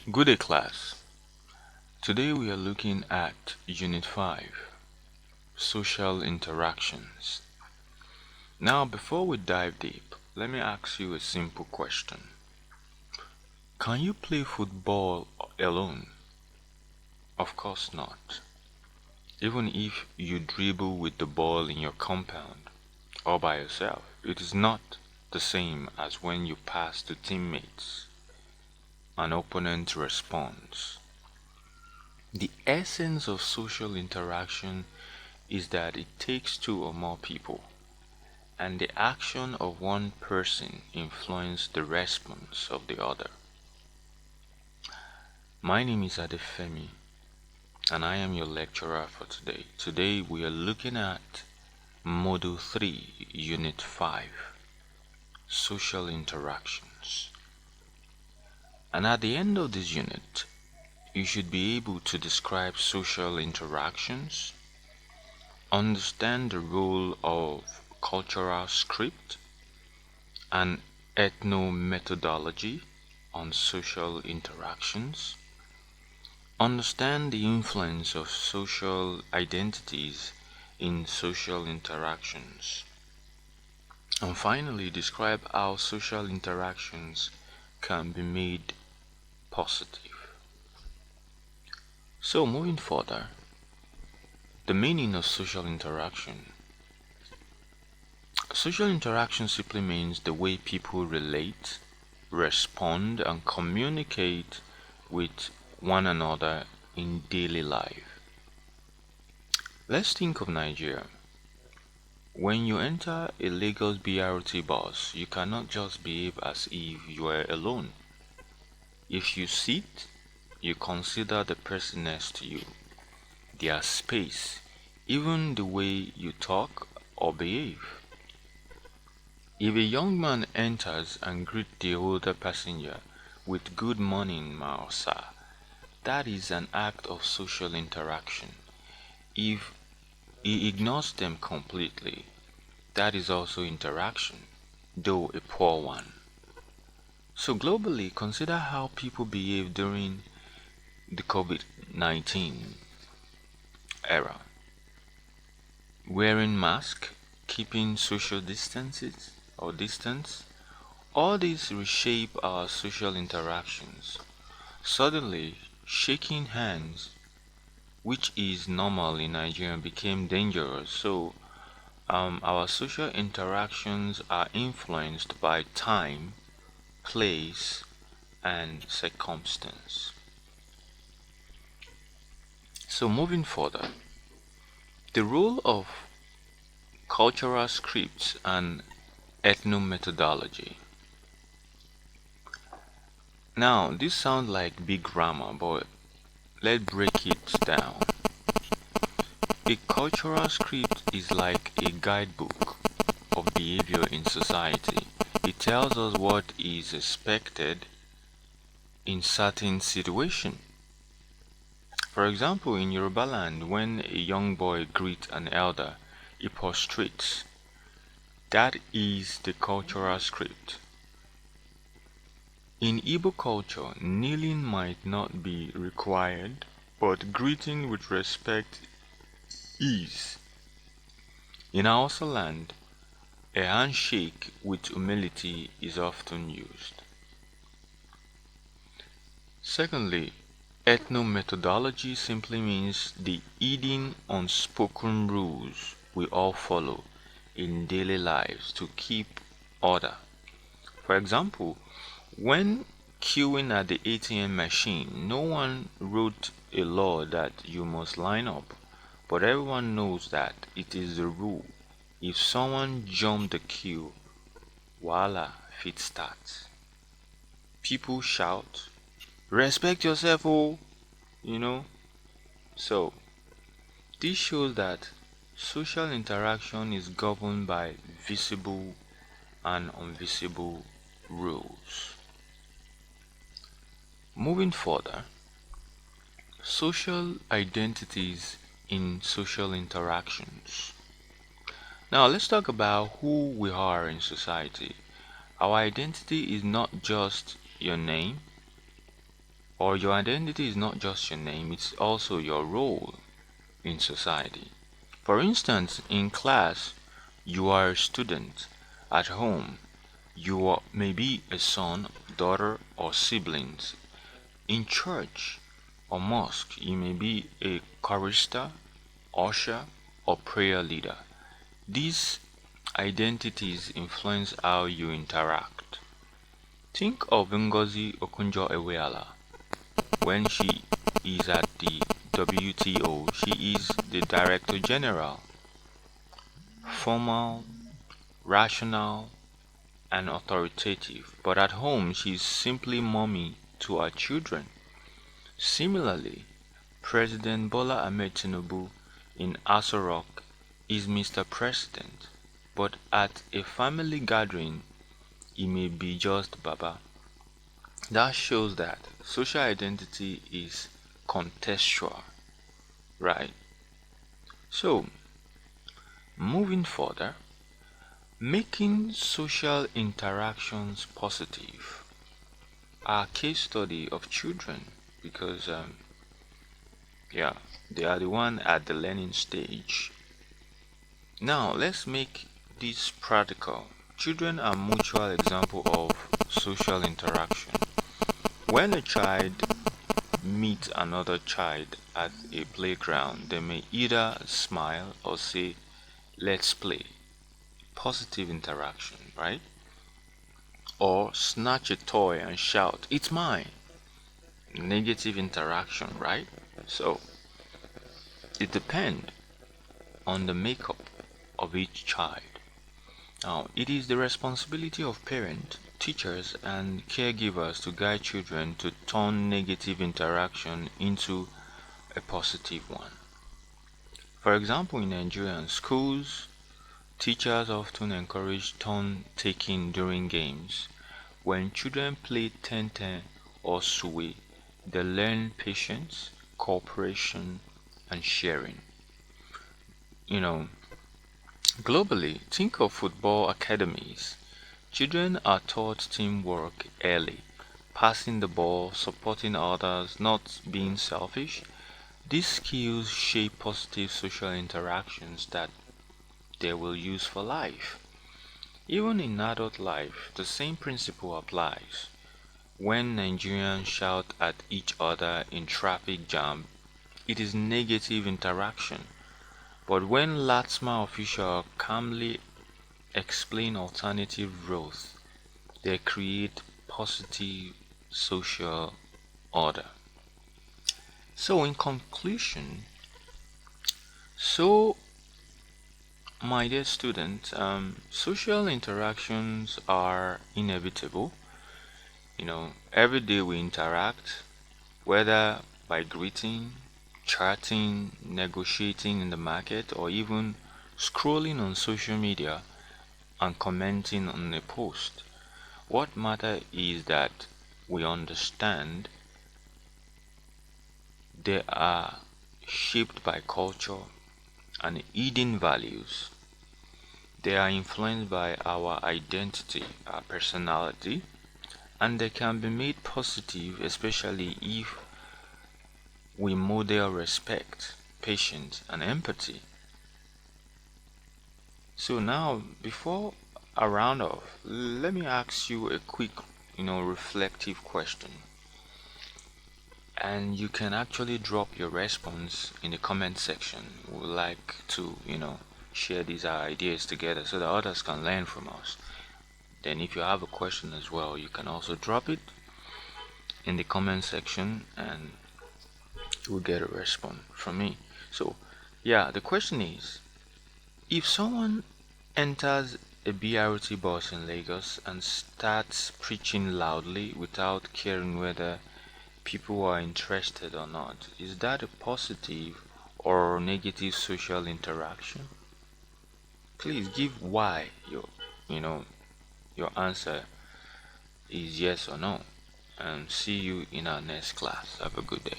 Good day, class. Today we are looking at Unit 5, Social Interactions. Now, before we dive deep, let me ask you a simple question. Can you play football alone? Of course not. Even if you dribble with the ball in your compound or by yourself, it is not the same as when you pass to teammates. An opponent responds. The essence of social interaction is that it takes two or more people, and the action of one person influences the response of the other. My name is Adefemi, and I am your lecturer for today. Today we are looking at Module 3, Unit 5, Social Interactions. And at the end of this unit, you should be able to describe social interactions, understand the role of cultural script and ethnomethodology on social interactions, understand the influence of social identities in social interactions, and finally describe how social interactions can be made positive. So, moving further, the meaning of social interaction. Social interaction simply means the way people relate, respond, and communicate with one another in daily life. Let's think of Nigeria. When you enter a Lagos BRT bus, you cannot just behave as if you are alone. If you sit, you consider the person next to you, their space, even the way you talk or behave. If a young man enters and greets the older passenger with "Good morning, ma sir," that is an act of social interaction. If he ignores them completely, that is also interaction, though a poor one. So globally, consider how people behave during the COVID-19 era. Wearing masks, keeping social distances or distance, all these reshape our social interactions. Suddenly, shaking hands, which is normal in Nigeria, became dangerous. So, our social interactions are influenced by time, place, and circumstance. So, moving further, the role of cultural scripts and ethnomethodology. Now, this sounds like big grammar, but let's break it down. A cultural script is like a guidebook of behavior in society. It tells us what is expected in certain situations. For example, in Yoruba land, when a young boy greets an elder, he prostrates. That is the cultural script. In Igbo culture, kneeling might not be required, but greeting with respect is. In Hausa land, a handshake with humility is often used. Secondly, ethnomethodology simply means the hidden unspoken rules we all follow in daily lives to keep order. For example, when queuing at the ATM machine, no one wrote a law that you must line up, but everyone knows that it is the rule. If someone jump the queue, voila, fit starts. People shout, "Respect yourself, oh!" You know? So, this shows that social interaction is governed by visible and invisible rules. Moving further, social identities in social interactions. Now, let's talk about who we are in society. Our identity is not just your name, Or your identity is not just your name, it's also your role in society. For instance, in class, you are a student. At home, you are maybe a son, daughter, or siblings. In church or mosque, you may be a chorister, usher, or prayer leader. These identities influence how you interact. Think of Ngozi Okonjo-Iweala. When she is at the WTO, she is the Director General, formal, rational, and authoritative. But at home, she is simply mommy to her children. Similarly, President Bola Ahmed Tinubu in Aso Rock is Mr. President, but at a family gathering, he may be just Baba. That shows that social identity is contextual, right? So, moving further, making social interactions positive. Our case study of children, because yeah, they are the one at the learning stage. Now, let's make this practical. Children are mutual example of social interaction. When a child meets another child at a playground, they may either smile or say, "Let's play." Positive interaction, right? Or snatch a toy and shout, "It's mine." Negative interaction, right? So, it depends on the makeup of each child. Now, it is the responsibility of parents, teachers, and caregivers to guide children to turn negative interaction into a positive one. For example, in Nigerian schools, teachers often encourage turn-taking during games. When children play ten-ten or suwe, they learn patience, cooperation, and sharing. You know, globally, think of football academies. Children are taught teamwork early, passing the ball, supporting others, not being selfish. These skills shape positive social interactions that they will use for life. Even in adult life, the same principle applies. When Nigerians shout at each other in traffic jam, it is negative interaction. But when LATSMA officials calmly explain alternative routes, they create positive social order. So, in conclusion, so my dear student, social interactions are inevitable. Every day we interact, whether by greeting, chatting, negotiating in the market, or even scrolling on social media and commenting on a post. What matters is that we understand they are shaped by culture and hidden values. They are influenced by our identity, our personality, and they can be made positive, especially if we model respect, patience, and empathy. So now, before I round off, let me ask you a quick, reflective question. And you can actually drop your response in the comment section. We would like to, share these ideas together so that others can learn from us. Then if you have a question as well, you can also drop it in the comment section and you'll get a response from me. So, yeah, the question is, if someone enters a BRT bus in Lagos and starts preaching loudly without caring whether people are interested or not, is that a positive or negative social interaction? Please give why you know your answer is yes or no, and see you in our next class. Have a good day.